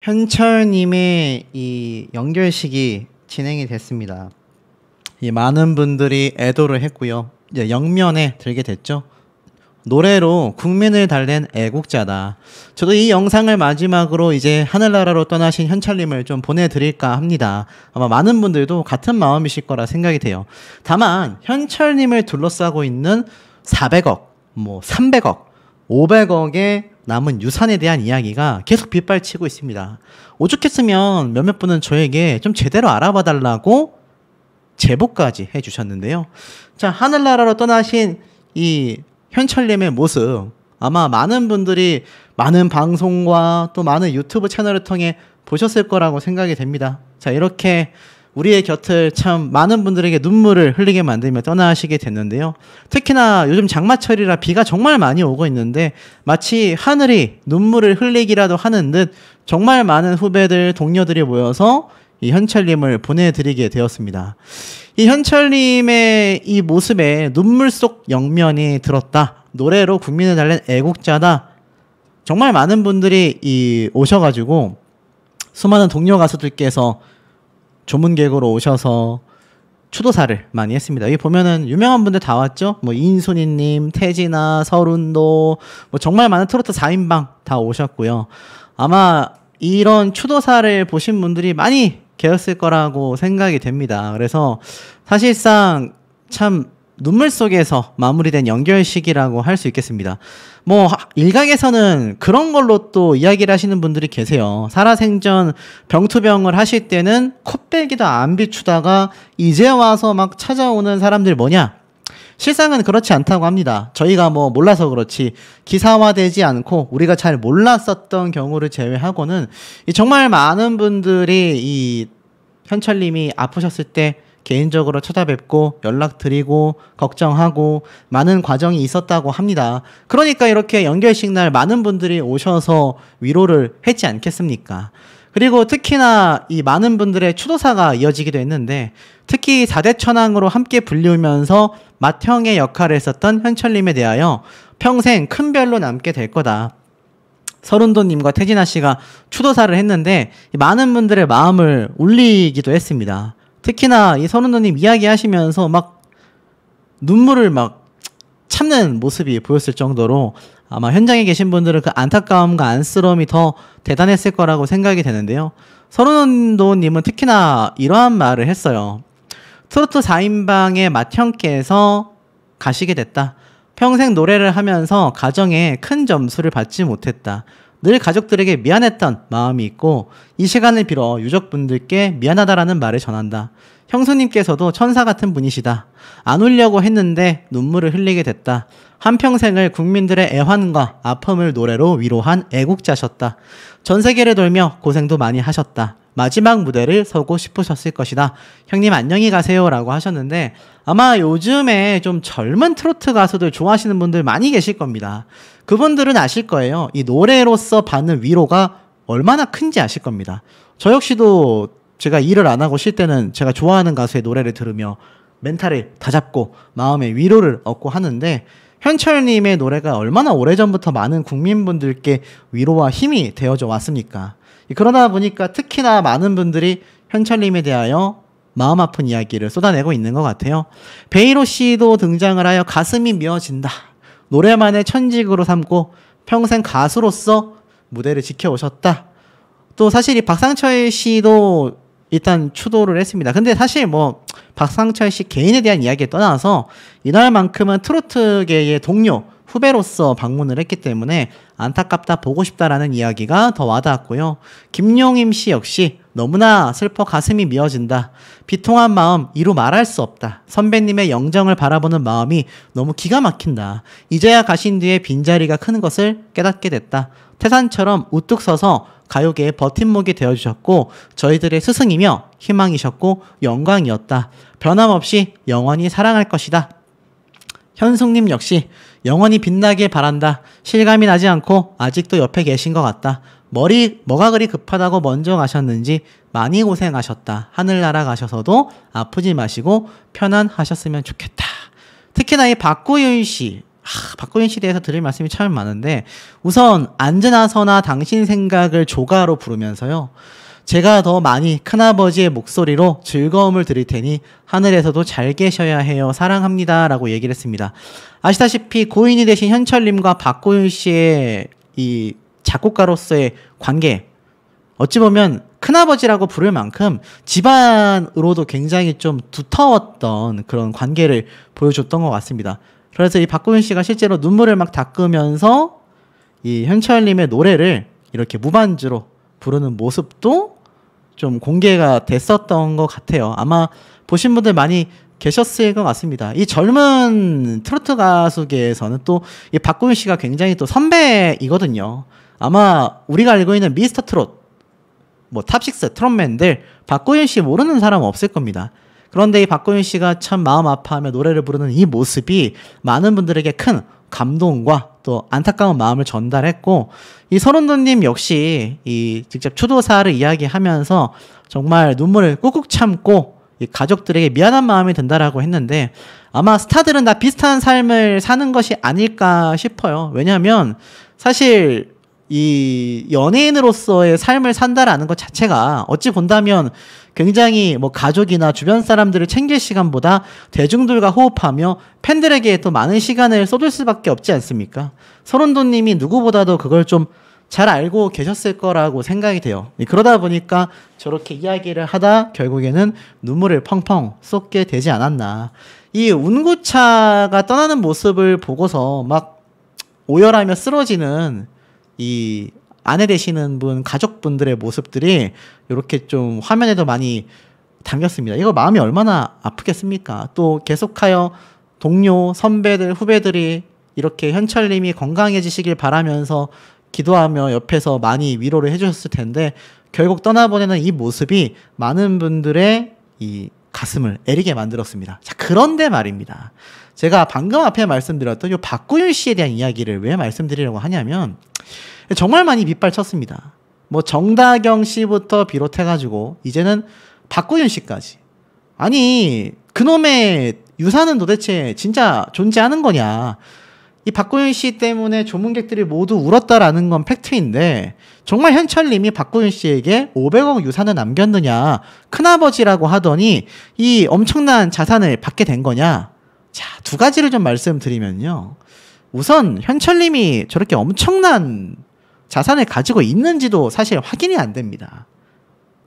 현철님의 이 연결식이 진행이 됐습니다. 이 많은 분들이 애도를 했고요. 이제 영면에 들게 됐죠. 노래로 국민을 달랜 애국자다. 저도 이 영상을 마지막으로 이제 하늘나라로 떠나신 현철님을 좀 보내드릴까 합니다. 아마 많은 분들도 같은 마음이실 거라 생각이 돼요. 다만 현철님을 둘러싸고 있는 400억, 300억, 500억의 남은 유산에 대한 이야기가 계속 빗발치고 있습니다. 오죽했으면 몇몇 분은 저에게 좀 제대로 알아봐 달라고 제보까지 해주셨는데요. 자, 하늘나라로 떠나신 이 현철님의 모습, 아마 많은 분들이 많은 방송과 또 많은 유튜브 채널을 통해 보셨을 거라고 생각이 됩니다. 자, 이렇게 우리의 곁을 참 많은 분들에게 눈물을 흘리게 만들며 떠나시게 됐는데요. 특히나 요즘 장마철이라 비가 정말 많이 오고 있는데 마치 하늘이 눈물을 흘리기라도 하는 듯 정말 많은 후배들, 동료들이 모여서 이 현철님을 보내드리게 되었습니다. 이 현철님의 이 모습에 눈물 속 영면이 들었다. 노래로 국민을 달랜 애국자다. 정말 많은 분들이 오셔가지고 수많은 동료 가수들께서 조문객으로 오셔서 추도사를 많이 했습니다. 여기 보면은 유명한 분들 다 왔죠? 이인순이님, 태진아, 서른도, 정말 많은 트로트 4인방 다 오셨고요. 아마 이런 추도사를 보신 분들이 많이 계셨을 거라고 생각이 됩니다. 그래서 사실상 참 눈물 속에서 마무리된 연결식이라고 할 수 있겠습니다. 일각에서는 그런 걸로 또 이야기를 하시는 분들이 계세요. 살아생전 병투병을 하실 때는 콧배기도 안 비추다가 이제 와서 막 찾아오는 사람들 뭐냐? 실상은 그렇지 않다고 합니다. 저희가 몰라서 그렇지 기사화되지 않고 우리가 잘 몰랐었던 경우를 제외하고는 정말 많은 분들이 이 현철님이 아프셨을 때 개인적으로 찾아뵙고 연락드리고 걱정하고 많은 과정이 있었다고 합니다. 그러니까 이렇게 연결식 날 많은 분들이 오셔서 위로를 했지 않겠습니까? 그리고 특히나 이 많은 분들의 추도사가 이어지기도 했는데 특히 4대 천왕으로 함께 불리우면서 맏형의 역할을 했었던 현철님에 대하여 평생 큰 별로 남게 될 거다. 서른도님과 태진아 씨가 추도사를 했는데 많은 분들의 마음을 울리기도 했습니다. 특히나 이 서른도님 이야기하시면서 막 눈물을 막 참는 모습이 보였을 정도로 아마 현장에 계신 분들은 그 안타까움과 안쓰러움이 더 대단했을 거라고 생각이 되는데요. 서른도님은 특히나 이러한 말을 했어요. 트로트 4인방의 맏형께서 가시게 됐다. 평생 노래를 하면서 가정에 큰 점수를 받지 못했다. 늘 가족들에게 미안했던 마음이 있고 이 시간을 빌어 유족분들께 미안하다라는 말을 전한다. 형수님께서도 천사 같은 분이시다. 안 울려고 했는데 눈물을 흘리게 됐다. 한평생을 국민들의 애환과 아픔을 노래로 위로한 애국자셨다. 전 세계를 돌며 고생도 많이 하셨다. 마지막 무대를 서고 싶으셨을 것이다. 형님 안녕히 가세요 라고 하셨는데 아마 요즘에 좀 젊은 트로트 가수들 좋아하시는 분들 많이 계실 겁니다. 그분들은 아실 거예요. 이 노래로서 받는 위로가 얼마나 큰지 아실 겁니다. 저 역시도 제가 일을 안 하고 쉴 때는 제가 좋아하는 가수의 노래를 들으며 멘탈을 다잡고 마음의 위로를 얻고 하는데 현철님의 노래가 얼마나 오래전부터 많은 국민분들께 위로와 힘이 되어져 왔습니까? 그러다 보니까 특히나 많은 분들이 현철님에 대하여 마음 아픈 이야기를 쏟아내고 있는 것 같아요. 베이로 씨도 등장을 하여 가슴이 미어진다. 노래만의 천직으로 삼고 평생 가수로서 무대를 지켜오셨다. 또 사실 이 박상철 씨도 일단 추도를 했습니다. 근데 사실 박상철 씨 개인에 대한 이야기에 떠나서 이날만큼은 트로트계의 동료, 후배로서 방문을 했기 때문에 안타깝다, 보고 싶다라는 이야기가 더 와닿았고요. 김용임 씨 역시 너무나 슬퍼 가슴이 미어진다. 비통한 마음 이루 말할 수 없다. 선배님의 영정을 바라보는 마음이 너무 기가 막힌다. 이제야 가신 뒤에 빈자리가 크는 것을 깨닫게 됐다. 태산처럼 우뚝 서서 가요계의 버팀목이 되어주셨고 저희들의 스승이며 희망이셨고 영광이었다. 변함없이 영원히 사랑할 것이다. 현숙님 역시 영원히 빛나길 바란다. 실감이 나지 않고 아직도 옆에 계신 것 같다. 뭐가 그리 급하다고 먼저 가셨는지 많이 고생하셨다. 하늘나라 가셔서도 아프지 마시고 편안하셨으면 좋겠다. 특히나 이 박구윤 씨 박고윤 씨에 대해서 드릴 말씀이 참 많은데, 우선 안전하서나 당신 생각을 조가로 부르면서요, 제가 더 많이 큰아버지의 목소리로 즐거움을 드릴 테니 하늘에서도 잘 계셔야 해요. 사랑합니다. 라고 얘기를 했습니다. 아시다시피 고인이 되신 현철님과 박고윤 씨의 이 작곡가로서의 관계, 어찌 보면 큰아버지라고 부를 만큼 집안으로도 굉장히 좀 두터웠던 그런 관계를 보여줬던 것 같습니다. 그래서 이 박고윤 씨가 실제로 눈물을 막 닦으면서 이 현철님의 노래를 이렇게 무반주로 부르는 모습도 좀 공개가 됐었던 것 같아요. 아마 보신 분들 많이 계셨을 것 같습니다. 이 젊은 트로트 가수계에서는 또 이 박고윤 씨가 굉장히 또 선배이거든요. 아마 우리가 알고 있는 미스터 트롯, 뭐 탑식스 트롯맨들 박고윤 씨 모르는 사람 없을 겁니다. 그런데 이 박고윤 씨가 참 마음 아파하며 노래를 부르는 이 모습이 많은 분들에게 큰 감동과 또 안타까운 마음을 전달했고, 이 서른도님 역시 이 직접 추도사를 이야기하면서 정말 눈물을 꾹꾹 참고 이 가족들에게 미안한 마음이 든다라고 했는데, 아마 스타들은 다 비슷한 삶을 사는 것이 아닐까 싶어요. 왜냐하면 사실 이 연예인으로서의 삶을 산다라는 것 자체가 어찌 본다면 굉장히 뭐 가족이나 주변 사람들을 챙길 시간보다 대중들과 호흡하며 팬들에게 또 많은 시간을 쏟을 수밖에 없지 않습니까? 서른도님이 누구보다도 그걸 좀 잘 알고 계셨을 거라고 생각이 돼요. 그러다 보니까 저렇게 이야기를 하다 결국에는 눈물을 펑펑 쏟게 되지 않았나. 이 운구차가 떠나는 모습을 보고서 막 오열하며 쓰러지는 이 아내 되시는 분, 가족분들의 모습들이 이렇게 좀 화면에도 많이 담겼습니다. 이거 마음이 얼마나 아프겠습니까? 또 계속하여 동료, 선배들, 후배들이 이렇게 현철님이 건강해지시길 바라면서 기도하며 옆에서 많이 위로를 해주셨을 텐데, 결국 떠나보내는 이 모습이 많은 분들의 이 가슴을 애리게 만들었습니다. 자, 그런데 말입니다. 제가 방금 앞에 말씀드렸던 이 박고윤 씨에 대한 이야기를 왜 말씀드리려고 하냐면, 정말 많이 빗발쳤습니다. 뭐 정다경 씨부터 비롯해가지고 이제는 박고윤 씨까지. 아니, 그놈의 유산은 도대체 진짜 존재하는 거냐. 이 박고윤 씨 때문에 조문객들이 모두 울었다라는 건 팩트인데, 정말 현철님이 박고윤 씨에게 500억 유산을 남겼느냐, 큰아버지라고 하더니 이 엄청난 자산을 받게 된 거냐. 자, 두 가지를 좀 말씀드리면요. 우선 현철님이 저렇게 엄청난 자산을 가지고 있는지도 사실 확인이 안 됩니다.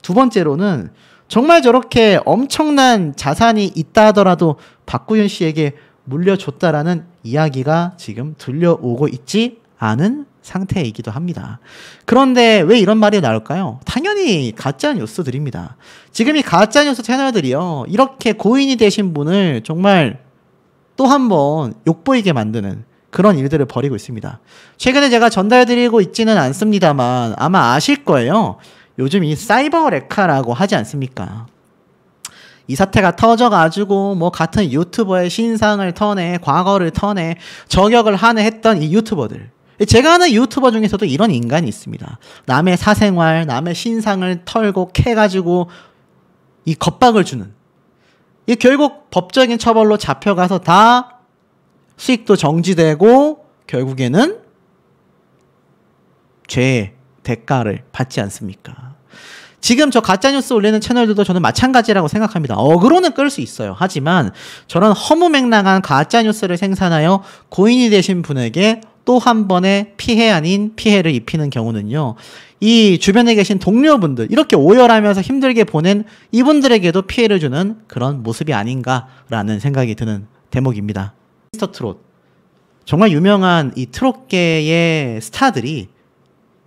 두 번째로는 정말 저렇게 엄청난 자산이 있다 하더라도 박고윤 씨에게 물려줬다라는 이야기가 지금 들려오고 있지 않은 상태이기도 합니다. 그런데 왜 이런 말이 나올까요? 당연히 가짜 뉴스들입니다. 지금 이 가짜 뉴스 채널들이요, 이렇게 고인이 되신 분을 정말 또 한 번 욕보이게 만드는 그런 일들을 벌이고 있습니다. 최근에 제가 전달드리고 있지는 않습니다만 아마 아실 거예요. 요즘 이 사이버 레카라고 하지 않습니까? 이 사태가 터져가지고 뭐 같은 유튜버의 신상을 터내, 과거를 터내, 저격을 하네 했던 이 유튜버들. 제가 아는 유튜버 중에서도 이런 인간이 있습니다. 남의 사생활, 남의 신상을 털고 캐가지고 이 겁박을 주는. 이 결국 법적인 처벌로 잡혀가서 다 수익도 정지되고 결국에는 죄의 대가를 받지 않습니까? 지금 저 가짜뉴스 올리는 채널들도 저는 마찬가지라고 생각합니다. 어그로는 끌 수 있어요. 하지만 저런 허무맹랑한 가짜뉴스를 생산하여 고인이 되신 분에게 또 한 번의 피해 아닌 피해를 입히는 경우는요, 이 주변에 계신 동료분들, 이렇게 오열하면서 힘들게 보낸 이분들에게도 피해를 주는 그런 모습이 아닌가라는 생각이 드는 대목입니다. 미스터 트롯, 정말 유명한 이 트롯계의 스타들이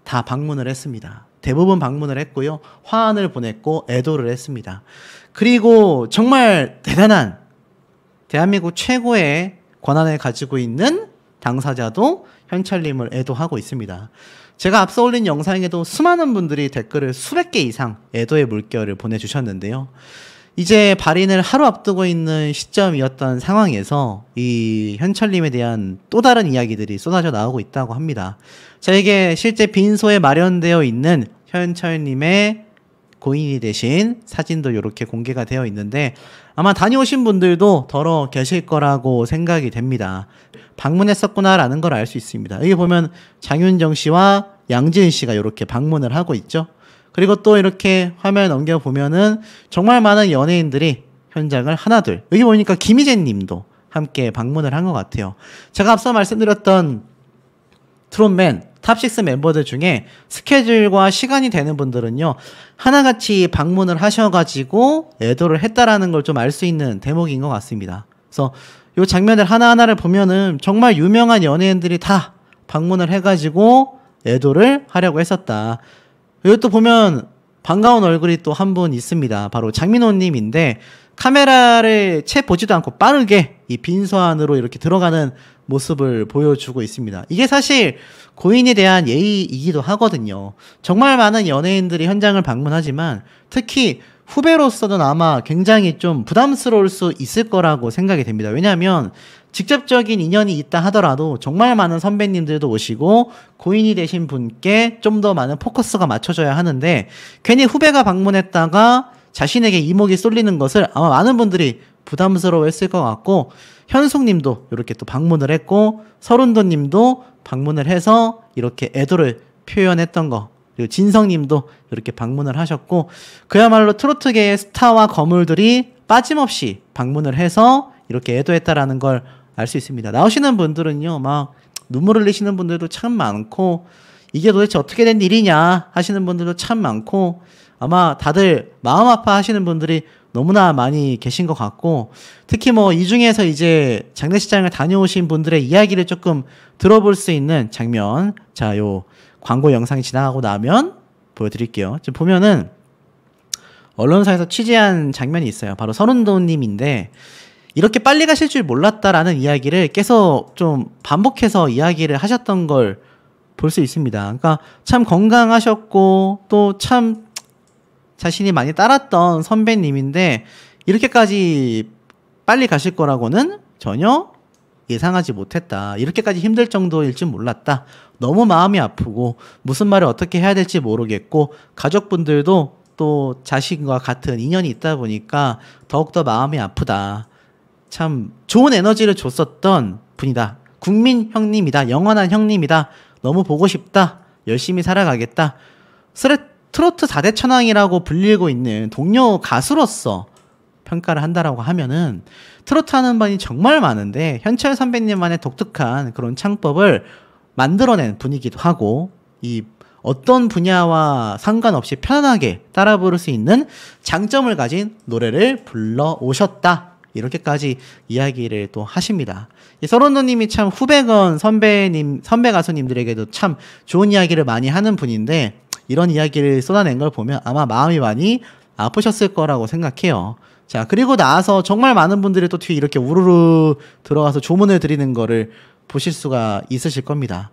다 방문을 했습니다. 대부분 방문을 했고요, 화환을 보냈고 애도를 했습니다. 그리고 정말 대단한 대한민국 최고의 권한을 가지고 있는 당사자도 현철님을 애도하고 있습니다. 제가 앞서 올린 영상에도 수많은 분들이 댓글을 수백 개 이상 애도의 물결을 보내주셨는데요. 이제 발인을 하루 앞두고 있는 시점이었던 상황에서 이 현철님에 대한 또 다른 이야기들이 쏟아져 나오고 있다고 합니다. 저에게 실제 빈소에 마련되어 있는 현철님의 고인이 되신 사진도 이렇게 공개가 되어 있는데 아마 다녀오신 분들도 더러 계실 거라고 생각이 됩니다. 방문했었구나라는 걸 알 수 있습니다. 여기 보면 장윤정 씨와 양지은 씨가 이렇게 방문을 하고 있죠. 그리고 또 이렇게 화면 넘겨보면은 정말 많은 연예인들이 현장을 하나둘, 여기 보니까 김희재 님도 함께 방문을 한 것 같아요. 제가 앞서 말씀드렸던 트롯맨 탑6 멤버들 중에 스케줄과 시간이 되는 분들은요, 하나같이 방문을 하셔가지고 애도를 했다라는 걸 좀 알 수 있는 대목인 것 같습니다. 그래서 이 장면들 하나하나를 보면은 정말 유명한 연예인들이 다 방문을 해가지고 애도를 하려고 했었다. 여기 또 보면 반가운 얼굴이 또 한 분 있습니다. 바로 장민호 님인데 카메라를 채 보지도 않고 빠르게 이 빈소안으로 이렇게 들어가는 모습을 보여주고 있습니다. 이게 사실 고인에 대한 예의이기도 하거든요. 정말 많은 연예인들이 현장을 방문하지만 특히 후배로서는 아마 굉장히 좀 부담스러울 수 있을 거라고 생각이 됩니다. 왜냐하면 직접적인 인연이 있다 하더라도 정말 많은 선배님들도 오시고 고인이 되신 분께 좀 더 많은 포커스가 맞춰져야 하는데 괜히 후배가 방문했다가 자신에게 이목이 쏠리는 것을 아마 많은 분들이 부담스러워했을 것 같고, 현숙님도 이렇게 또 방문을 했고 서른도님도 방문을 해서 이렇게 애도를 표현했던 거, 그리고 진성님도 이렇게 방문을 하셨고, 그야말로 트로트계의 스타와 거물들이 빠짐없이 방문을 해서 이렇게 애도했다라는 걸 알 수 있습니다. 나오시는 분들은요, 막 눈물 흘리시는 분들도 참 많고, 이게 도대체 어떻게 된 일이냐 하시는 분들도 참 많고, 아마 다들 마음 아파하시는 분들이 너무나 많이 계신 것 같고, 특히 뭐 이 중에서 이제 장례식장을 다녀오신 분들의 이야기를 조금 들어볼 수 있는 장면, 자, 요 광고 영상이 지나가고 나면 보여드릴게요. 지금 보면은 언론사에서 취재한 장면이 있어요. 바로 서른도님인데 이렇게 빨리 가실 줄 몰랐다라는 이야기를 계속 좀 반복해서 이야기를 하셨던 걸 볼 수 있습니다. 그러니까 참 건강하셨고 또 참 자신이 많이 따랐던 선배님인데 이렇게까지 빨리 가실 거라고는 전혀 예상하지 못했다. 이렇게까지 힘들 정도일 줄 몰랐다. 너무 마음이 아프고 무슨 말을 어떻게 해야 될지 모르겠고 가족분들도 또 자신과 같은 인연이 있다 보니까 더욱더 마음이 아프다. 참 좋은 에너지를 줬었던 분이다. 국민 형님이다. 영원한 형님이다. 너무 보고 싶다. 열심히 살아가겠다. 트로트 4대 천왕이라고 불리고 있는 동료 가수로서 평가를 한다라고 하면은 트로트 하는 분이 정말 많은데 현철 선배님만의 독특한 그런 창법을 만들어낸 분이기도 하고, 이 어떤 분야와 상관없이 편안하게 따라 부를 수 있는 장점을 가진 노래를 불러 오셨다. 이렇게까지 이야기를 또 하십니다. 서른도님이 참 후배건 선배 가수님들에게도 참 좋은 이야기를 많이 하는 분인데 이런 이야기를 쏟아낸 걸 보면 아마 마음이 많이 아프셨을 거라고 생각해요. 자, 그리고 나서 정말 많은 분들이 또 뒤에 이렇게 우르르 들어가서 조문을 드리는 거를 보실 수가 있으실 겁니다.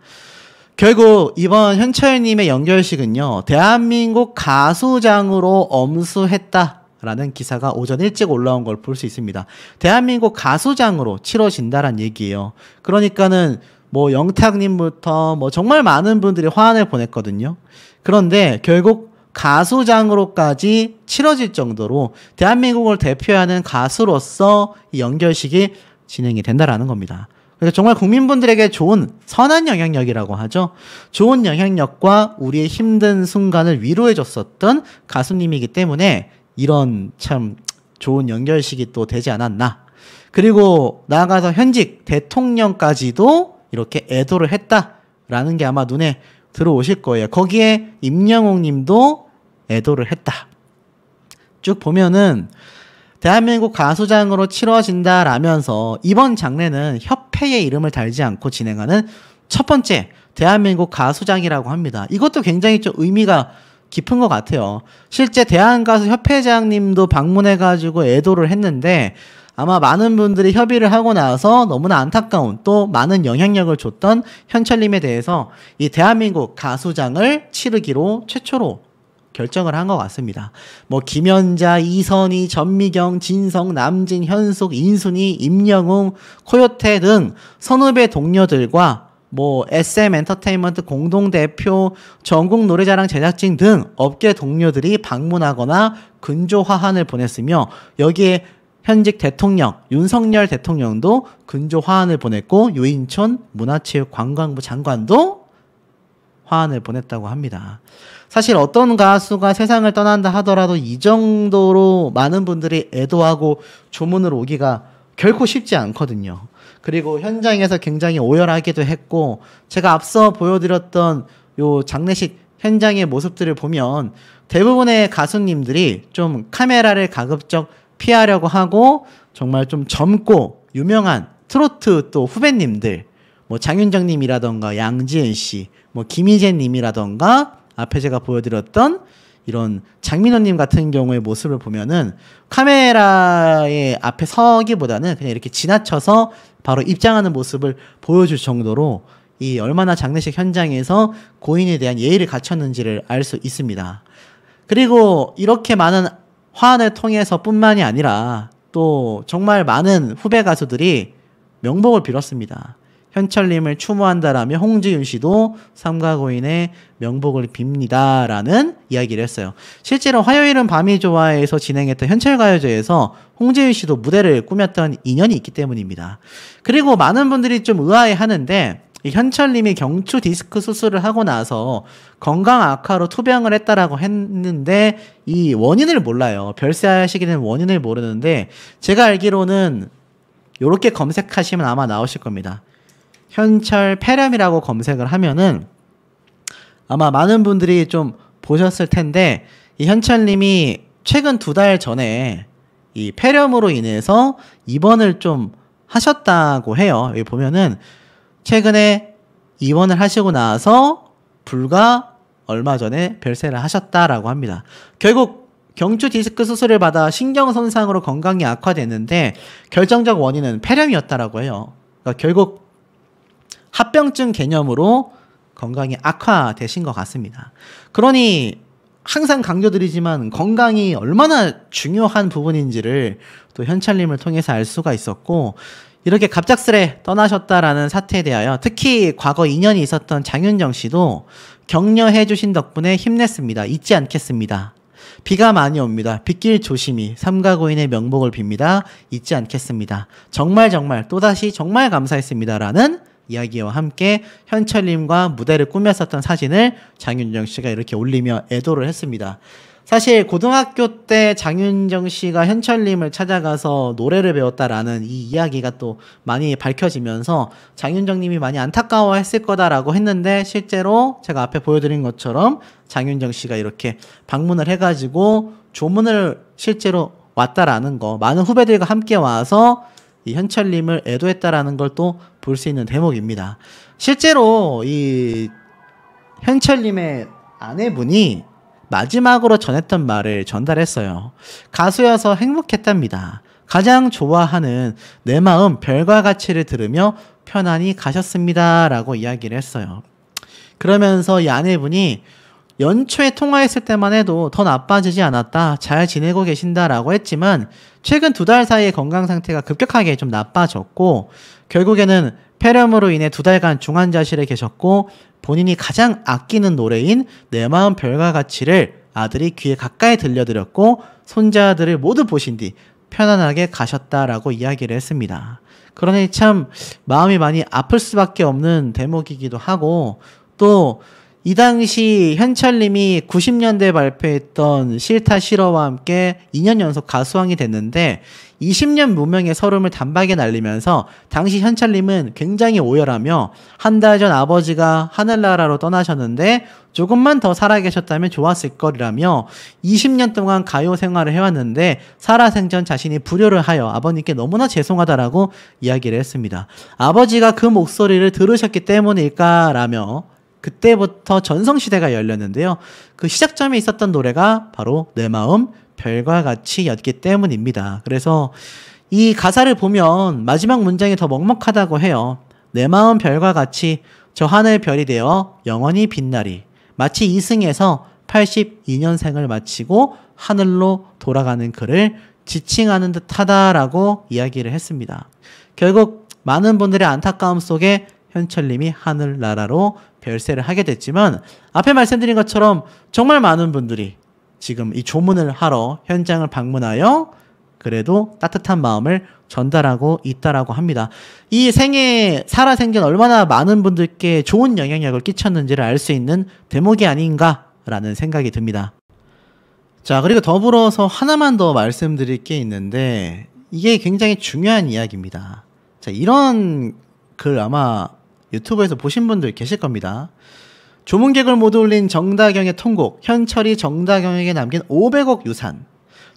결국 이번 현철님의 연결식은요, 대한민국 가수장으로 엄수했다라는 기사가 오전 일찍 올라온 걸 볼 수 있습니다. 대한민국 가수장으로 치러진다란 얘기예요. 그러니까는 뭐 영탁님부터 뭐 정말 많은 분들이 화환을 보냈거든요. 그런데 결국 가수장으로까지 치러질 정도로 대한민국을 대표하는 가수로서 이 연결식이 진행이 된다라는 겁니다. 그래서 정말 국민분들에게 좋은 선한 영향력이라고 하죠. 좋은 영향력과 우리의 힘든 순간을 위로해줬었던 가수님이기 때문에 이런 참 좋은 연결식이 또 되지 않았나. 그리고 나아가서 현직 대통령까지도 이렇게 애도를 했다라는 게 아마 눈에 들어오실 거예요. 거기에 임영웅 님도 애도를 했다. 쭉 보면은 대한민국 가수장으로 치러진다라면서 이번 장례는 협회의 이름을 달지 않고 진행하는 첫 번째 대한민국 가수장이라고 합니다. 이것도 굉장히 좀 의미가 깊은 것 같아요. 실제 대한가수협회장님도 방문해가지고 애도를 했는데 아마 많은 분들이 협의를 하고 나서 너무나 안타까운 또 많은 영향력을 줬던 현철님에 대해서 이 대한민국 가수장을 치르기로 최초로 결정을 한 것 같습니다. 뭐 김연자, 이선희, 전미경, 진성, 남진, 현숙, 인순이, 임영웅, 코요태 등 선후배 동료들과 뭐 SM 엔터테인먼트 공동대표, 전국 노래자랑 제작진 등 업계 동료들이 방문하거나 근조 화환을 보냈으며 여기에 현직 대통령 윤석열 대통령도 근조 화환을 보냈고 유인촌 문화체육관광부 장관도 화환을 보냈다고 합니다. 사실 어떤 가수가 세상을 떠난다 하더라도 이 정도로 많은 분들이 애도하고 조문을 오기가 결코 쉽지 않거든요. 그리고 현장에서 굉장히 오열하기도 했고 제가 앞서 보여드렸던 요 장례식 현장의 모습들을 보면 대부분의 가수님들이 좀 카메라를 가급적 피하려고 하고 정말 좀 젊고 유명한 트로트 또 후배님들 뭐 장윤정님이라던가 양지은씨 뭐 김희재님이라던가 앞에 제가 보여드렸던 이런 장민호님 같은 경우의 모습을 보면은 카메라의 앞에 서기보다는 그냥 이렇게 지나쳐서 바로 입장하는 모습을 보여줄 정도로 이 얼마나 장례식 현장에서 고인에 대한 예의를 갖췄는지를 알 수 있습니다. 그리고 이렇게 많은 화환을 통해서 뿐만이 아니라 또 정말 많은 후배 가수들이 명복을 빌었습니다. 현철님을 추모한다라며 홍지윤 씨도 삼가 고인의 명복을 빕니다라는 이야기를 했어요. 실제로 화요일은 밤이 좋아에서 진행했던 현철가요제에서 홍지윤 씨도 무대를 꾸몄던 인연이 있기 때문입니다. 그리고 많은 분들이 좀 의아해하는데 이 현철님이 경추 디스크 수술을 하고 나서 건강 악화로 투병을 했다라고 했는데 이 원인을 몰라요. 별세하시기는 원인을 모르는데 제가 알기로는 이렇게 검색하시면 아마 나오실 겁니다. 현철 폐렴이라고 검색을 하면은 아마 많은 분들이 좀 보셨을 텐데 이 현철님이 최근 2달 전에 이 폐렴으로 인해서 입원을 좀 하셨다고 해요. 여기 보면은 최근에 입원을 하시고 나서 불과 얼마 전에 별세를 하셨다라고 합니다. 결국 경추 디스크 수술을 받아 신경 손상으로 건강이 악화됐는데 결정적 원인은 폐렴이었다라고 해요. 그러니까 결국 합병증 개념으로 건강이 악화되신 것 같습니다. 그러니 항상 강조드리지만 건강이 얼마나 중요한 부분인지를 또 현철님을 통해서 알 수가 있었고 이렇게 갑작스레 떠나셨다라는 사태에 대하여 특히 과거 인연이 있었던 장윤정 씨도 격려해 주신 덕분에 힘냈습니다. 잊지 않겠습니다. 비가 많이 옵니다. 빗길 조심히 삼가 고인의 명복을 빕니다. 잊지 않겠습니다. 정말 또다시 정말 감사했습니다. 라는 이야기와 함께 현철님과 무대를 꾸몄었던 사진을 장윤정 씨가 이렇게 올리며 애도를 했습니다. 사실 고등학교 때 장윤정 씨가 현철님을 찾아가서 노래를 배웠다라는 이 이야기가 또 많이 밝혀지면서 장윤정 님이 많이 안타까워했을 거다라고 했는데 실제로 제가 앞에 보여드린 것처럼 장윤정 씨가 이렇게 방문을 해가지고 조문을 실제로 왔다라는 거, 많은 후배들과 함께 와서 이 현철님을 애도했다라는 걸 또 볼 수 있는 대목입니다. 실제로 이 현철님의 아내분이 마지막으로 전했던 말을 전달했어요. 가수여서 행복했답니다. 가장 좋아하는 내 마음 별과 가치를 들으며 편안히 가셨습니다. 라고 이야기를 했어요. 그러면서 이 아내분이 연초에 통화했을 때만 해도 더 나빠지지 않았다. 잘 지내고 계신다라고 했지만 최근 2달 사이에 건강 상태가 급격하게 좀 나빠졌고 결국에는 폐렴으로 인해 2달간 중환자실에 계셨고 본인이 가장 아끼는 노래인 내 마음 별과 가치를 아들이 귀에 가까이 들려드렸고 손자들을 모두 보신 뒤 편안하게 가셨다라고 이야기를 했습니다. 그러니 참 마음이 많이 아플 수밖에 없는 대목이기도 하고 또 이 당시 현철님이 90년대에 발표했던 싫다 싫어와 함께 2년 연속 가수왕이 됐는데 20년 무명의 서름을 단박에 날리면서 당시 현철님은 굉장히 오열하며 한 달 전 아버지가 하늘나라로 떠나셨는데 조금만 더 살아계셨다면 좋았을 거리라며 20년 동안 가요 생활을 해왔는데 살아생전 자신이 불효를 하여 아버님께 너무나 죄송하다라고 이야기를 했습니다. 아버지가 그 목소리를 들으셨기 때문일까라며 그때부터 전성시대가 열렸는데요. 그 시작점에 있었던 노래가 바로 내 마음 별과 같이였기 때문입니다. 그래서 이 가사를 보면 마지막 문장이 더 먹먹하다고 해요. 내 마음 별과 같이 저 하늘 별이 되어 영원히 빛나리. 마치 이승에서 82년생을 마치고 하늘로 돌아가는 그를 지칭하는 듯 하다라고 이야기를 했습니다. 결국 많은 분들의 안타까움 속에 현철님이 하늘나라로 별세를 하게 됐지만 앞에 말씀드린 것처럼 정말 많은 분들이 지금 이 조문을 하러 현장을 방문하여 그래도 따뜻한 마음을 전달하고 있다라고 합니다. 이 생에 살아생전 얼마나 많은 분들께 좋은 영향력을 끼쳤는지를 알 수 있는 대목이 아닌가라는 생각이 듭니다. 자, 그리고 더불어서 하나만 더 말씀드릴 게 있는데 이게 굉장히 중요한 이야기입니다. 자, 이런 글 아마 유튜브에서 보신 분들 계실 겁니다. 조문객을 모두 올린 정다경의 통곡, 현철이 정다경에게 남긴 500억 유산.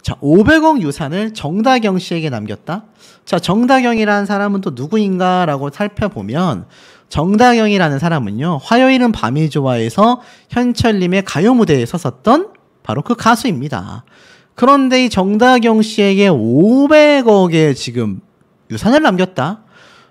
자, 500억 유산을 정다경 씨에게 남겼다? 자, 정다경이라는 사람은 또 누구인가라고 살펴보면 정다경이라는 사람은요, 화요일은 밤이 좋아에서 현철님의 가요 무대에 섰었던 바로 그 가수입니다. 그런데 이 정다경 씨에게 500억의 지금 유산을 남겼다?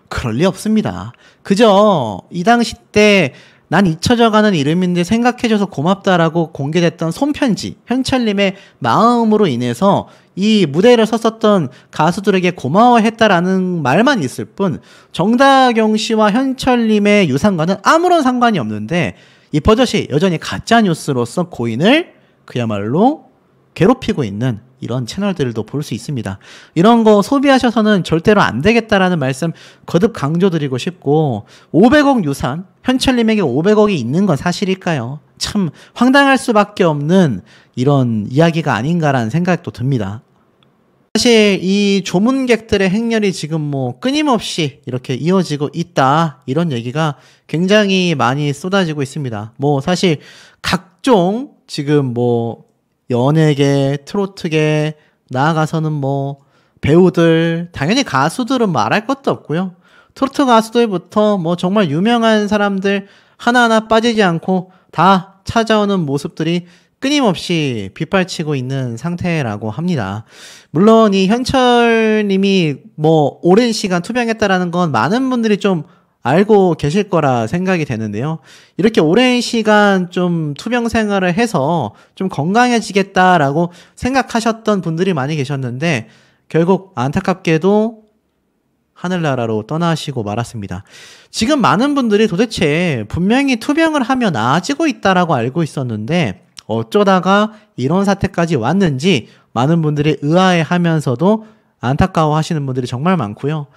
그럴 리 없습니다. 그저 이 당시 때 난 잊혀져가는 이름인데 생각해줘서 고맙다라고 공개됐던 손편지, 현철님의 마음으로 인해서 이 무대를 섰었던 가수들에게 고마워했다라는 말만 있을 뿐 정다경 씨와 현철님의 유산과는 아무런 상관이 없는데 이 버젓이 여전히 가짜뉴스로서 고인을 그야말로 괴롭히고 있는 이런 채널들도 볼 수 있습니다. 이런 거 소비하셔서는 절대로 안 되겠다라는 말씀 거듭 강조드리고 싶고 500억 유산, 현철님에게 500억이 있는 건 사실일까요? 참 황당할 수밖에 없는 이런 이야기가 아닌가라는 생각도 듭니다. 사실 이 조문객들의 행렬이 지금 뭐 끊임없이 이렇게 이어지고 있다 이런 얘기가 굉장히 많이 쏟아지고 있습니다. 뭐 사실 각종 지금 뭐 연예계, 트로트계, 나아가서는 뭐 배우들, 당연히 가수들은 말할 것도 없고요. 트로트 가수들부터 뭐 정말 유명한 사람들 하나하나 빠지지 않고 다 찾아오는 모습들이 끊임없이 빗발치고 있는 상태라고 합니다. 물론 이 현철님이 뭐 오랜 시간 투병했다라는 건 많은 분들이 좀 알고 계실 거라 생각이 되는데요. 이렇게 오랜 시간 좀 투병 생활을 해서 좀 건강해지겠다라고 생각하셨던 분들이 많이 계셨는데 결국 안타깝게도 하늘나라로 떠나시고 말았습니다. 지금 많은 분들이 도대체 분명히 투병을 하며 나아지고 있다라고 알고 있었는데 어쩌다가 이런 사태까지 왔는지 많은 분들이 의아해하면서도 안타까워하시는 분들이 정말 많고요.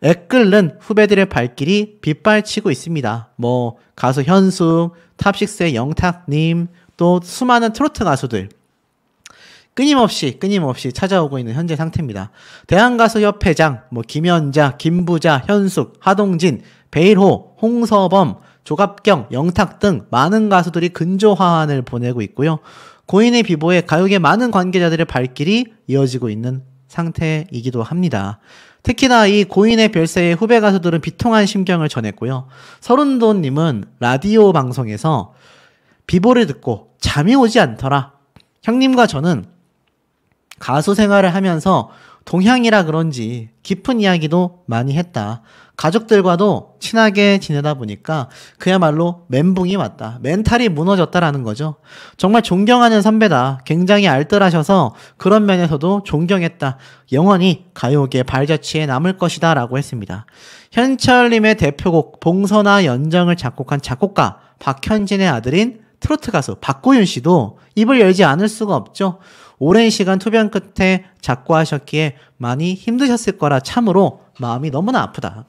애끓는 후배들의 발길이 빗발치고 있습니다. 뭐 가수 현숙, 탑식스의 영탁님, 또 수많은 트로트 가수들 끊임없이 찾아오고 있는 현재 상태입니다. 대한가수협회장, 뭐 김연자, 김부자, 현숙, 하동진, 베일호, 홍서범, 조갑경, 영탁 등 많은 가수들이 근조화환을 보내고 있고요. 고인의 비보에 가요계 많은 관계자들의 발길이 이어지고 있는 상태이기도 합니다. 특히나 이 고인의 별세에 후배 가수들은 비통한 심경을 전했고요. 서른도님은 라디오 방송에서 비보를 듣고 잠이 오지 않더라. 형님과 저는 가수 생활을 하면서 동향이라 그런지 깊은 이야기도 많이 했다. 가족들과도 친하게 지내다 보니까 그야말로 멘붕이 왔다. 멘탈이 무너졌다라는 거죠. 정말 존경하는 선배다. 굉장히 알뜰하셔서 그런 면에서도 존경했다. 영원히 가요계 발자취에 남을 것이다 라고 했습니다. 현철님의 대표곡 봉선화 연정을 작곡한 작곡가 박현진의 아들인 트로트 가수 박고윤 씨도 입을 열지 않을 수가 없죠. 오랜 시간 투병 끝에 작고하셨기에 많이 힘드셨을 거라 참으로 마음이 너무나 아프다.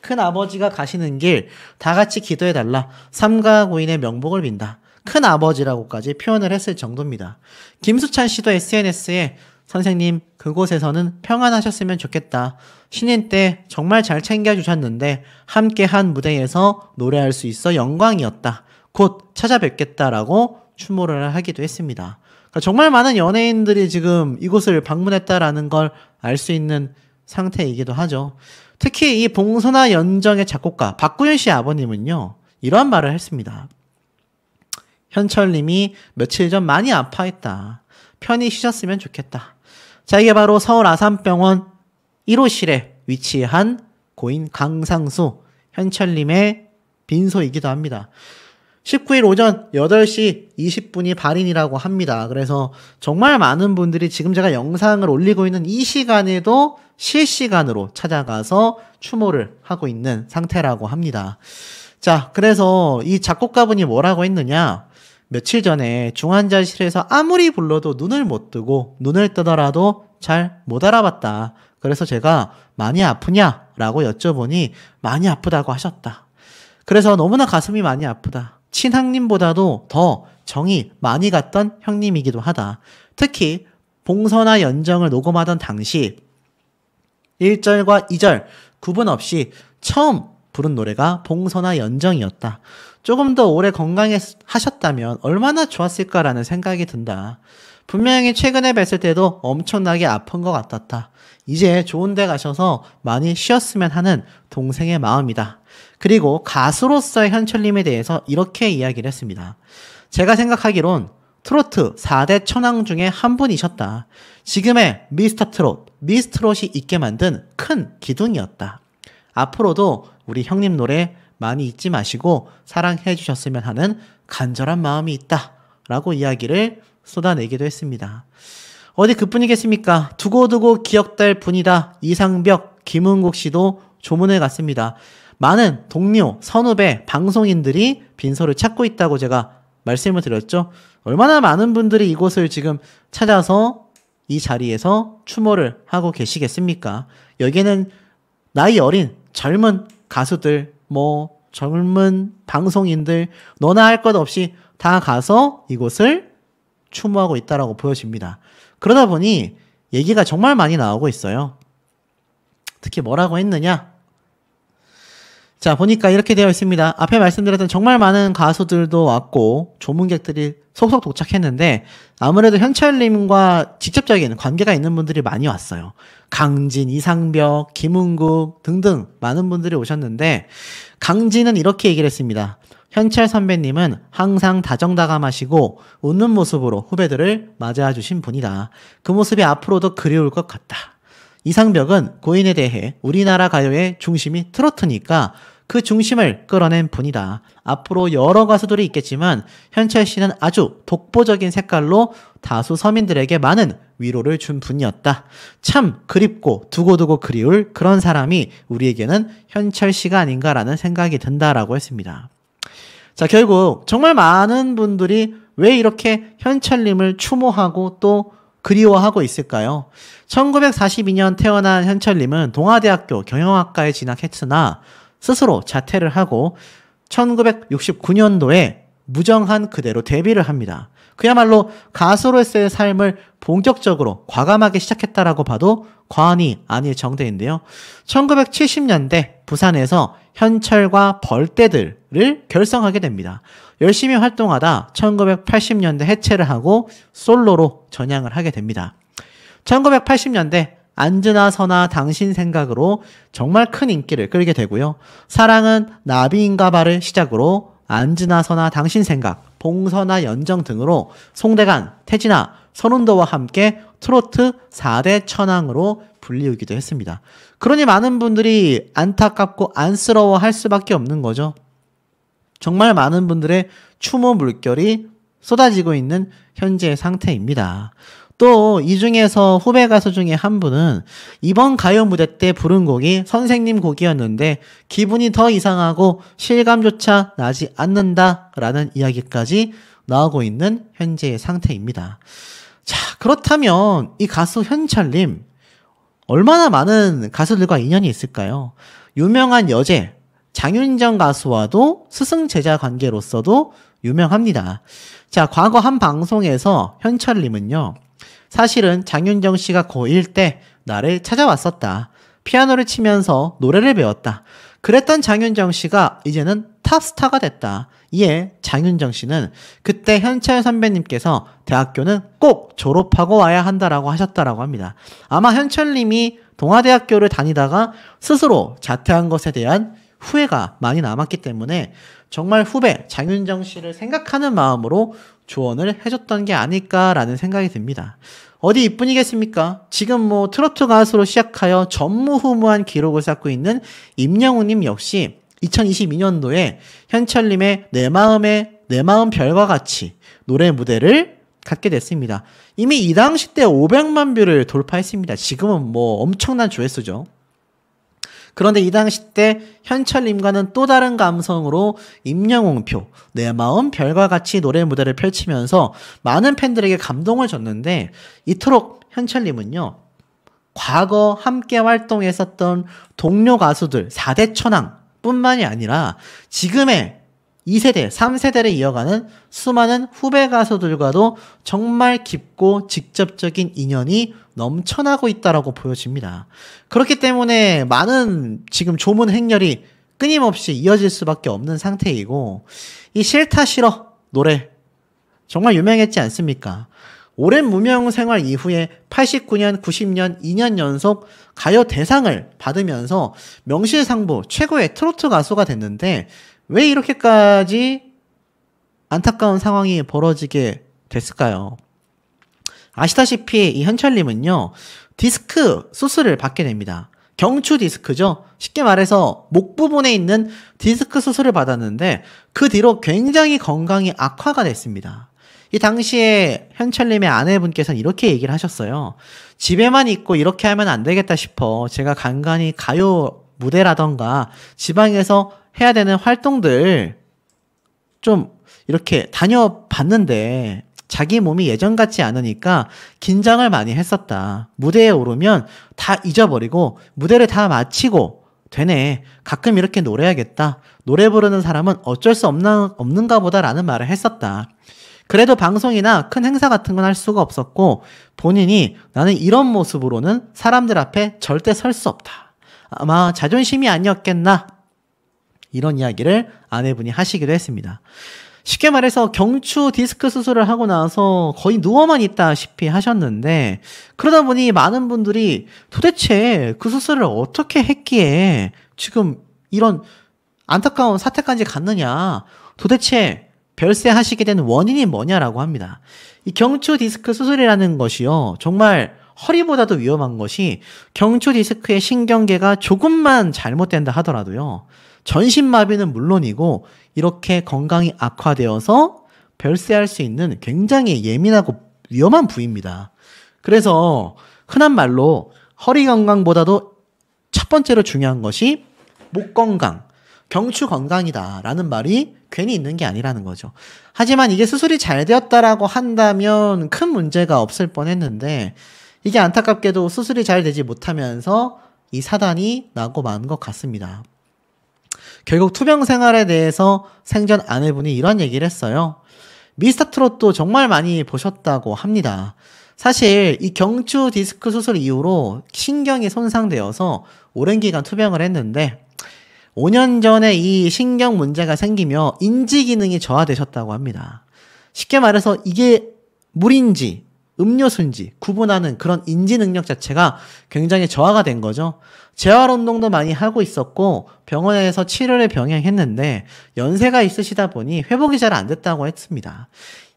큰아버지가 가시는 길 다 같이 기도해달라. 삼가 고인의 명복을 빈다. 큰아버지라고까지 표현을 했을 정도입니다. 김수찬 씨도 SNS에 선생님 그곳에서는 평안하셨으면 좋겠다. 신인 때 정말 잘 챙겨주셨는데 함께한 무대에서 노래할 수 있어 영광이었다. 곧 찾아뵙겠다라고 추모를 하기도 했습니다. 그러니까 정말 많은 연예인들이 지금 이곳을 방문했다라는 걸 알 수 있는 상태이기도 하죠. 특히 이 봉선화 연정의 작곡가 박구윤 씨 아버님은요, 이러한 말을 했습니다. 현철님이 며칠 전 많이 아파했다. 편히 쉬셨으면 좋겠다. 자, 이게 바로 서울 아산병원 1호실에 위치한 고인 강상수 현철님의 빈소이기도 합니다. 19일 오전 8시 20분이 발인이라고 합니다. 그래서 정말 많은 분들이 지금 제가 영상을 올리고 있는 이 시간에도 실시간으로 찾아가서 추모를 하고 있는 상태라고 합니다. 자, 그래서 이 작곡가분이 뭐라고 했느냐? 며칠 전에 중환자실에서 아무리 불러도 눈을 못 뜨고 눈을 뜨더라도 잘 못 알아봤다. 그래서 제가 많이 아프냐? 라고 여쭤보니 많이 아프다고 하셨다. 그래서 너무나 가슴이 많이 아프다. 친형님보다도 더 정이 많이 갔던 형님이기도 하다. 특히 봉선화 연정을 녹음하던 당시 1절과 2절 구분 없이 처음 부른 노래가 봉선화 연정이었다. 조금 더 오래 건강하셨다면 얼마나 좋았을까라는 생각이 든다. 분명히 최근에 뵀을 때도 엄청나게 아픈 것 같았다. 이제 좋은 데 가셔서 많이 쉬었으면 하는 동생의 마음이다. 그리고 가수로서의 현철님에 대해서 이렇게 이야기를 했습니다. 제가 생각하기론 트로트 4대 천왕 중에 한 분이셨다. 지금의 미스터 트롯, 미스트롯이 있게 만든 큰 기둥이었다. 앞으로도 우리 형님 노래 많이 잊지 마시고 사랑해 주셨으면 하는 간절한 마음이 있다. 라고 이야기를 쏟아내기도 했습니다. 어디 그뿐이겠습니까? 두고두고 기억될 분이다. 이상벽, 김은국 씨도 조문을 갔습니다. 많은 동료, 선후배, 방송인들이 빈소를 찾고 있다고 제가 말씀을 드렸죠. 얼마나 많은 분들이 이곳을 지금 찾아서 이 자리에서 추모를 하고 계시겠습니까? 여기에는 나이 어린 젊은 가수들, 젊은 방송인들 너나 할 것 없이 다 가서 이곳을 추모하고 있다라고 보여집니다. 그러다 보니 얘기가 정말 많이 나오고 있어요. 특히 뭐라고 했느냐? 자, 보니까 이렇게 되어 있습니다. 앞에 말씀드렸던 정말 많은 가수들도 왔고 조문객들이 속속 도착했는데 아무래도 현철님과 직접적인 관계가 있는 분들이 많이 왔어요. 강진, 이상벽, 김은국 등등 많은 분들이 오셨는데 강진은 이렇게 얘기를 했습니다. 현철 선배님은 항상 다정다감하시고 웃는 모습으로 후배들을 맞아 주신 분이다. 그 모습이 앞으로도 그리울 것 같다. 이상벽은 고인에 대해 우리나라 가요의 중심이 트로트니까 그 중심을 끌어낸 분이다. 앞으로 여러 가수들이 있겠지만 현철 씨는 아주 독보적인 색깔로 다수 서민들에게 많은 위로를 준 분이었다. 참 그립고 두고두고 그리울 그런 사람이 우리에게는 현철 씨가 아닌가라는 생각이 든다라고 했습니다. 자, 결국 정말 많은 분들이 왜 이렇게 현철님을 추모하고 또 그리워하고 있을까요? 1942년 태어난 현철님은 동아대학교 경영학과에 진학했으나 스스로 자퇴를 하고 1969년도에 무정한 그대로 데뷔를 합니다. 그야말로 가수로서의 삶을 본격적으로 과감하게 시작했다라고 봐도 과언이 아닐 정도인데요. 1970년대 부산에서 현철과 벌떼들을 결성하게 됩니다. 열심히 활동하다 1980년대 해체를 하고 솔로로 전향을 하게 됩니다. 1980년대 안즈나 서나 당신 생각으로 정말 큰 인기를 끌게 되고요. 사랑은 나비인가봐를 시작으로 안즈나 서나 당신 생각, 봉선화 연정 등으로 송대관, 태진아, 선운도와 함께 트로트 4대 천왕으로 불리우기도 했습니다. 그러니 많은 분들이 안타깝고 안쓰러워 할 수밖에 없는 거죠. 정말 많은 분들의 추모 물결이 쏟아지고 있는 현재의 상태입니다. 또 이 중에서 후배 가수 중에 한 분은 이번 가요 무대 때 부른 곡이 선생님 곡이었는데 기분이 더 이상하고 실감조차 나지 않는다라는 이야기까지 나오고 있는 현재의 상태입니다. 자, 그렇다면 이 가수 현철님 얼마나 많은 가수들과 인연이 있을까요? 유명한 여제 장윤정 가수와도 스승제자 관계로서도 유명합니다. 자, 과거 한 방송에서 현철님은요, 사실은 장윤정 씨가 고1 때 나를 찾아왔었다. 피아노를 치면서 노래를 배웠다. 그랬던 장윤정 씨가 이제는 탑스타가 됐다. 이에 장윤정 씨는 그때 현철 선배님께서 대학교는 꼭 졸업하고 와야 한다라고 하셨다라고 합니다. 아마 현철님이 동아대학교를 다니다가 스스로 자퇴한 것에 대한 후회가 많이 남았기 때문에 정말 후배 장윤정 씨를 생각하는 마음으로 조언을 해줬던 게 아닐까라는 생각이 듭니다. 어디 이뿐이겠습니까? 지금 트로트 가수로 시작하여 전무후무한 기록을 쌓고 있는 임영웅님 역시 2022년도에 현철님의 내 마음 별과 같이 노래 무대를 갖게 됐습니다. 이미 이 당시 때 500만 뷰를 돌파했습니다. 지금은 뭐 엄청난 조회수죠. 그런데 이 당시 때 현철님과는 또 다른 감성으로 임영웅표, 내 마음 별과 같이 노래 무대를 펼치면서 많은 팬들에게 감동을 줬는데, 이토록 현철님은요, 과거 함께 활동했었던 동료 가수들 4대 천왕 뿐만이 아니라 지금의 2세대, 3세대를 이어가는 수많은 후배 가수들과도 정말 깊고 직접적인 인연이 넘쳐나고 있다라고 보여집니다. 그렇기 때문에 많은 지금 조문 행렬이 끊임없이 이어질 수밖에 없는 상태이고, 이 싫다 싫어 노래 정말 유명했지 않습니까? 오랜 무명 생활 이후에 89년, 90년 2년 연속 가요 대상을 받으면서 명실상부 최고의 트로트 가수가 됐는데, 왜 이렇게까지 안타까운 상황이 벌어지게 됐을까요? 아시다시피 이 현철님은요, 디스크 수술을 받게 됩니다. 경추 디스크죠. 쉽게 말해서 목 부분에 있는 디스크 수술을 받았는데, 그 뒤로 굉장히 건강이 악화가 됐습니다. 이 당시에 현철님의 아내분께서는 이렇게 얘기를 하셨어요. 집에만 있고 이렇게 하면 안 되겠다 싶어 제가 간간히 가요 무대라던가 지방에서 해야 되는 활동들 좀 이렇게 다녀봤는데 자기 몸이 예전 같지 않으니까 긴장을 많이 했었다. 무대에 오르면 다 잊어버리고 무대를 다 마치고 되네. 가끔 이렇게 노래하겠다. 노래 부르는 사람은 어쩔 수 없는가 보다라는 말을 했었다. 그래도 방송이나 큰 행사 같은 건 할 수가 없었고, 본인이 나는 이런 모습으로는 사람들 앞에 절대 설 수 없다. 아마 자존심이 아니었겠나, 이런 이야기를 아내분이 하시기도 했습니다. 쉽게 말해서 경추 디스크 수술을 하고 나서 거의 누워만 있다시피 하셨는데, 그러다 보니 많은 분들이 도대체 그 수술을 어떻게 했기에 지금 이런 안타까운 사태까지 갔느냐, 도대체 별세하시게 된 원인이 뭐냐라고 합니다. 이 경추 디스크 수술이라는 것이요, 정말 허리보다도 위험한 것이, 경추 디스크의 신경계가 조금만 잘못된다 하더라도요, 전신마비는 물론이고 이렇게 건강이 악화되어서 별세할 수 있는 굉장히 예민하고 위험한 부위입니다. 그래서 흔한 말로 허리 건강보다도 첫 번째로 중요한 것이 목 건강, 경추 건강이다라는 말이 괜히 있는 게 아니라는 거죠. 하지만 이게 수술이 잘 되었다라고 한다면 큰 문제가 없을 뻔했는데, 이게 안타깝게도 수술이 잘 되지 못하면서 이 사단이 나고 만 것 같습니다. 결국 투병 생활에 대해서 생전 아내분이 이런 얘기를 했어요. 미스터트롯도 정말 많이 보셨다고 합니다. 사실 이 경추 디스크 수술 이후로 신경이 손상되어서 오랜 기간 투병을 했는데, 5년 전에 이 신경 문제가 생기며 인지 기능이 저하되셨다고 합니다. 쉽게 말해서 이게 물인지 음료수인지 구분하는 그런 인지 능력 자체가 굉장히 저하가 된 거죠. 재활 운동도 많이 하고 있었고 병원에서 치료를 병행했는데 연세가 있으시다 보니 회복이 잘 안 됐다고 했습니다.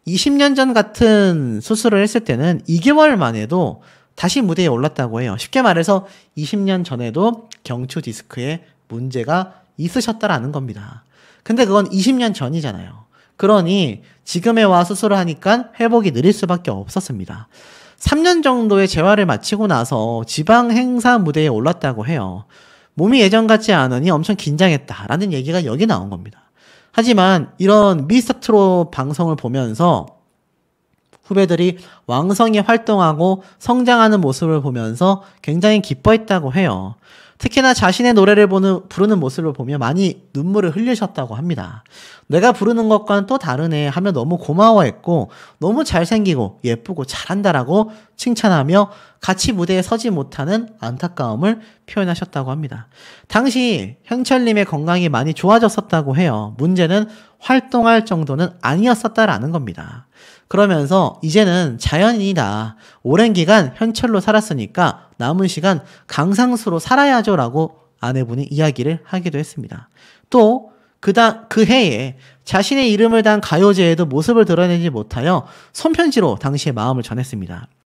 20년 전 같은 수술을 했을 때는 2개월 만에도 다시 무대에 올랐다고 해요. 쉽게 말해서 20년 전에도 경추 디스크에 문제가 있으셨다라는 겁니다. 근데 그건 20년 전이잖아요. 그러니 지금에 와 수술을 하니까 회복이 느릴 수밖에 없었습니다. 3년 정도의 재활을 마치고 나서 지방 행사 무대에 올랐다고 해요. 몸이 예전 같지 않으니 엄청 긴장했다라는 얘기가 여기 나온 겁니다. 하지만 이런 미스터트롯 방송을 보면서 후배들이 왕성히 활동하고 성장하는 모습을 보면서 굉장히 기뻐했다고 해요. 특히나 자신의 노래를 부르는 모습을 보며 많이 눈물을 흘리셨다고 합니다. 내가 부르는 것과는 또 다르네 하며 너무 고마워했고 너무 잘생기고 예쁘고 잘한다라고 칭찬하며 같이 무대에 서지 못하는 안타까움을 표현하셨다고 합니다. 당시 현철님의 건강이 많이 좋아졌었다고 해요. 문제는 활동할 정도는 아니었었다라는 겁니다. 그러면서 이제는 자연인이다. 오랜 기간 현철로 살았으니까 남은 시간 강상수로 살아야죠 라고 아내분이 이야기를 하기도 했습니다. 또 그 해에 자신의 이름을 단 가요제에도 모습을 드러내지 못하여 손편지로 당시의 마음을 전했습니다.